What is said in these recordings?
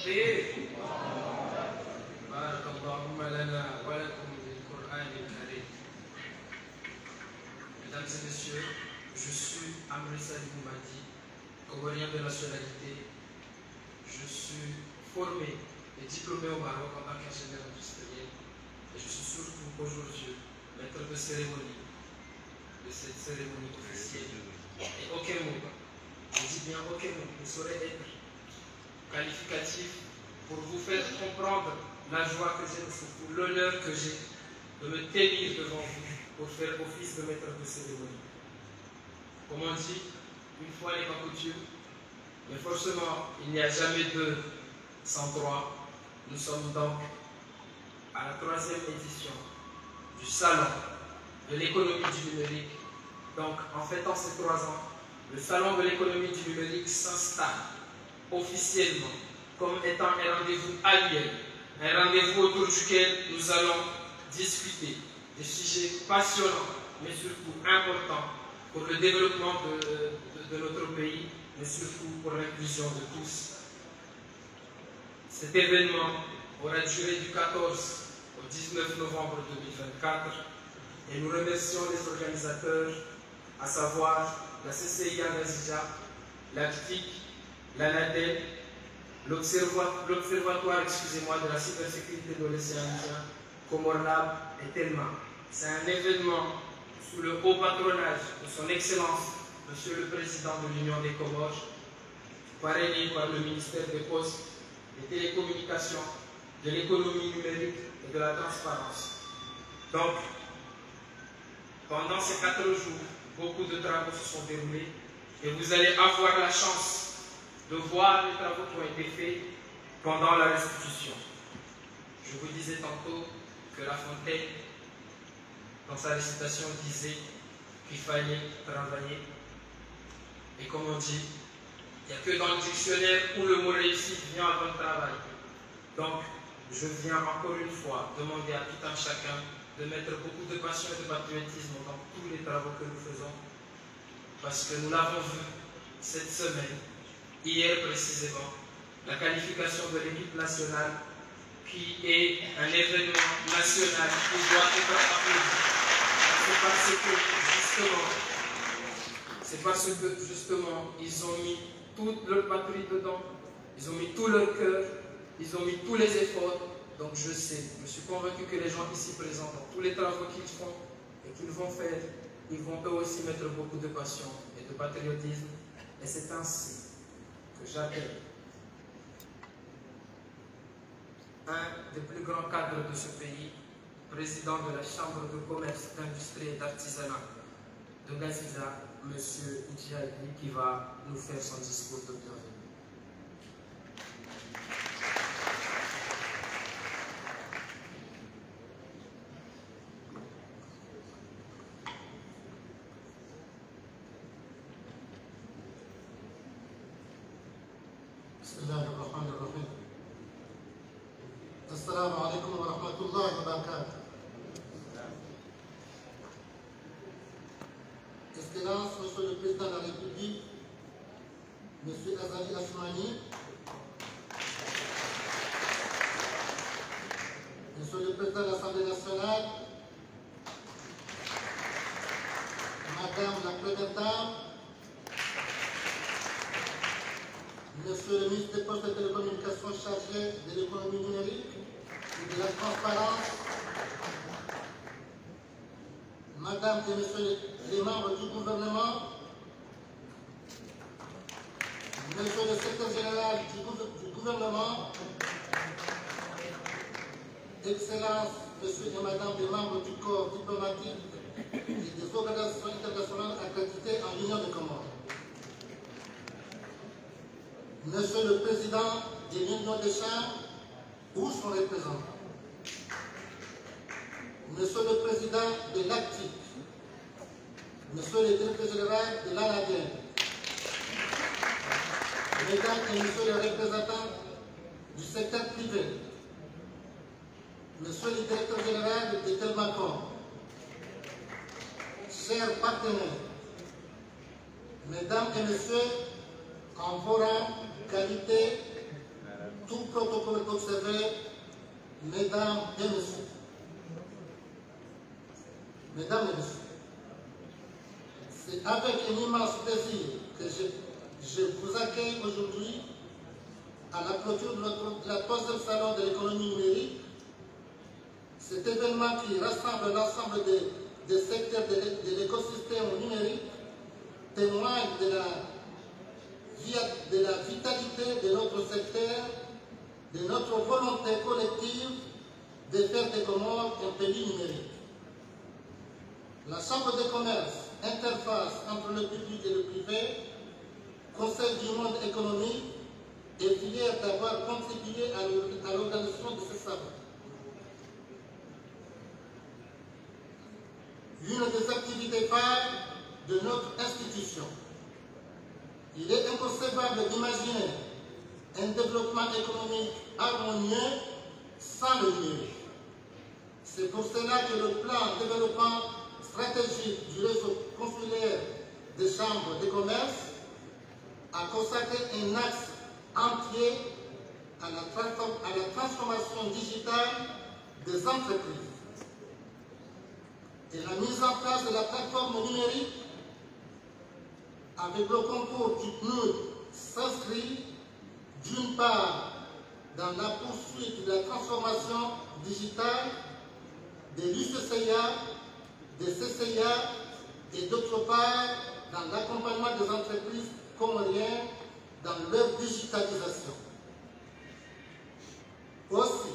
إيه؟ بارك اللهم لنا ولكم بالقرآن الكريم. Mesdames et messieurs, je suis Amri Salim Madi, comorien de nationalité. Je suis formé et diplômé au Maroc en tant qu'ingénieur industriel. Et je suis surtout aujourd'hui maître de cérémonie de cette cérémonie officielle. Et aucun mot, je dis bien aucun mot, ne saurait être qualificatif pour vous faire comprendre la joie que j'ai, surtout l'honneur que j'ai de me tenir devant vous pour faire office de maître de cérémonie. Comme on dit, une fois n'est pas coutume, mais forcément, il n'y a jamais deux sans trois. Nous sommes donc à la 3e édition du Salon de l'économie du numérique. Donc, en fêtant ces 3 ans, le Salon de l'économie du numérique s'installe officiellement comme étant un rendez-vous annuel, un rendez-vous autour duquel nous allons discuter des sujets passionnants, mais surtout importants pour le développement de notre pays, mais surtout pour l'inclusion de tous. Cet événement aura duré du 14 au 19 novembre 2024 et nous remercions les organisateurs, à savoir la CCI Angazija, l'ACTIC, l'ANADEL, l'Observatoire de la cybersécurité de l'océan Indien, Comorlab et Telma. C'est un événement sous le haut patronage de son Excellence, Monsieur le Président de l'Union des Comores, parrainé par le ministère des Postes, des Télécommunications, de l'économie numérique et de la transparence. Donc, pendant ces 4 jours, beaucoup de travaux se sont déroulés et vous allez avoir la chance de voir les travaux qui ont été faits pendant la restitution. Je vous disais tantôt que La Fontaine, dans sa récitation, disait qu'il fallait travailler. Et comme on dit, il n'y a que dans le dictionnaire où le mot réussite vient avant le travail. Donc, je viens encore une fois demander à tout un chacun de mettre beaucoup de passion et de patriotisme dans tous les travaux que nous faisons. Parce que nous l'avons vu cette semaine, hier précisément, la qualification de l'équipe nationale qui est un événement national qui doit être applaudi. C'est parce que justement, ils ont mis toute leur patrie dedans, ils ont mis tout leur cœur, ils ont mis tous les efforts. Donc je sais, je suis convaincu que les gens ici présents, dans tous les travaux qu'ils font et qu'ils vont faire, ils vont eux aussi mettre beaucoup de passion et de patriotisme. Et c'est ainsi que j'appelle un des plus grands cadres de ce pays, président de la Chambre de commerce, d'industrie et d'artisanat de Gaziza, M. Idjali, qui va nous faire son discours de bienvenue. Bismillahirrahmanirrahim. Assalamu alaikum wa rahmatullahi wa barakatuh. Excellence, Monsieur le Président de la République, Monsieur Azali Assoumani, Monsieur le Président de l'Assemblée nationale, Madame la Première Dame, Monsieur le ministre des Postes et des Télécommunications chargé de l'économie numérique et de la transparence, Madame et Messieurs les membres du gouvernement, Monsieur le secrétaire général du gouvernement, Excellences, Monsieur et Madame les membres du corps diplomatique et des organisations internationales accréditées en l'Union des Comores, Monsieur le Président de l'Union des Chambres ou son représentant, Monsieur le Président de l'ACTIC, Monsieur le Directeur général de l'ANADEL, Mesdames et Messieurs les représentants du secteur privé, Monsieur le Directeur général de Telmacom, chers partenaires, Mesdames et Messieurs, en vos rangs, qualité, tout protocole observé, mesdames et messieurs. Mesdames et messieurs, c'est avec un immense plaisir que je vous accueille aujourd'hui à la clôture de la 3e salon de l'économie numérique. Cet événement qui rassemble l'ensemble des secteurs de l'écosystème numérique témoigne de la vitalité de notre secteur, de notre volonté collective de faire des Comores un pays numérique. La Chambre de commerce, interface entre le public et le privé, Conseil du monde économique, est fier d'avoir contribué à l'organisation de ce salon. Une des activités phares de notre institution. Il est inconcevable d'imaginer un développement économique harmonieux sans le numérique. C'est pour cela que le plan de développement stratégique du réseau consulaire des chambres de commerce a consacré un axe entier à la transformation digitale des entreprises. Et la mise en place de la plateforme numérique avec le concours du PNUD s'inscrit d'une part dans la poursuite de la transformation digitale des l'UCCIA, des CCIA et d'autre part dans l'accompagnement des entreprises comoriennes dans leur digitalisation. Aussi,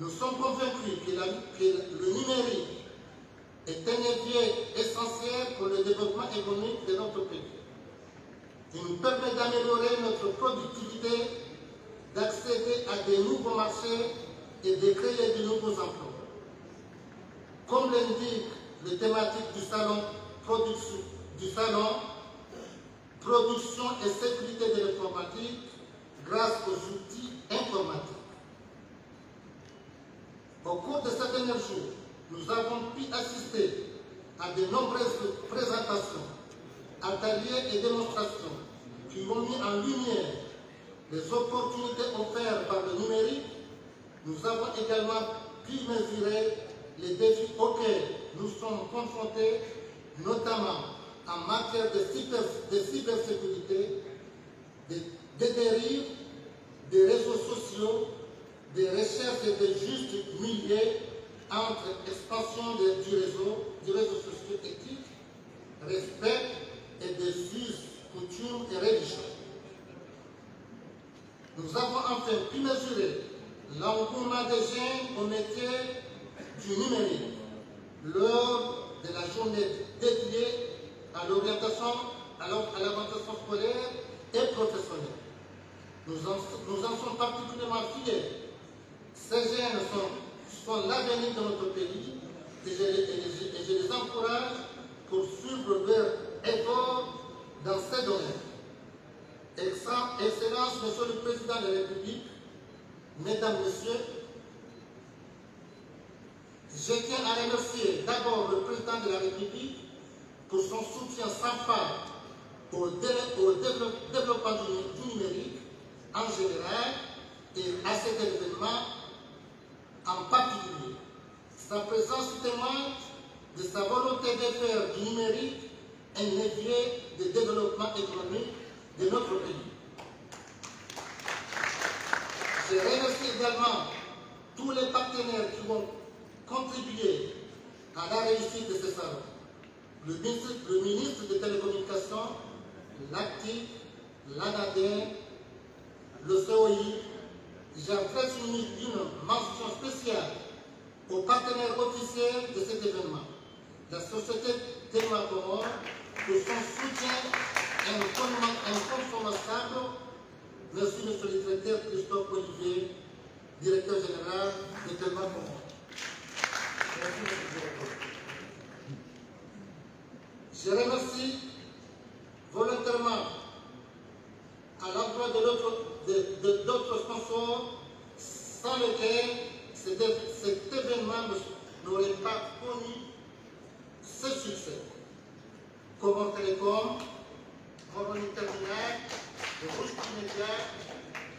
nous sommes convaincus que le numérique est un levier essentiel pour le développement économique de notre pays. Il nous permet d'améliorer notre productivité, d'accéder à de nouveaux marchés et de créer de nouveaux emplois. Comme l'indique le thématique du salon, production et sécurité de l'informatique grâce aux outils informatiques. Au cours de ces derniers jours, nous avons pu assister à de nombreuses présentations, ateliers et démonstrations qui ont mis en lumière les opportunités offertes par le numérique. Nous avons également pu mesurer les défis auxquels nous sommes confrontés, notamment en matière de cybersécurité, des dérives, des réseaux sociaux, des recherches et des justes milieux entre expansion du réseau socio-éthique, respect et des us, coutumes et religions. Nous avons enfin pu mesurer l'engouement des jeunes au métier du numérique lors de la journée dédiée à l'orientation scolaire et professionnelle. Nous en sommes particulièrement fiers. Ces jeunes sont l'avenir de notre pays et je les encourage pour suivre leurs efforts dans ces domaines. Excellence, Monsieur le Président de la République, Mesdames, Messieurs, je tiens à remercier d'abord le Président de la République pour son soutien sans faille au développement du numérique en général et à cet événement en particulier. Sa présence témoigne de sa volonté de faire du numérique un levier de développement économique de notre pays. Je remercie également tous les partenaires qui ont contribué à la réussite de ce salon. Le ministre des Télécommunications, l'ACTIC, l'ANADER, le COI. J'adresse une mention spéciale aux partenaires officiels de cet événement, la société Témoin Comore, pour son soutien inconsommable. Merci, Monsieur le Directeur Christophe Olivier, Directeur général de Témoin Comore. Merci, Monsieur le Directeur. Je remercie volontairement à l'endroit de d'autres sponsors sans lesquels cet événement n'aurait pas connu ce succès. Comore Télécom, Moroni Terminal, le Rouge Média,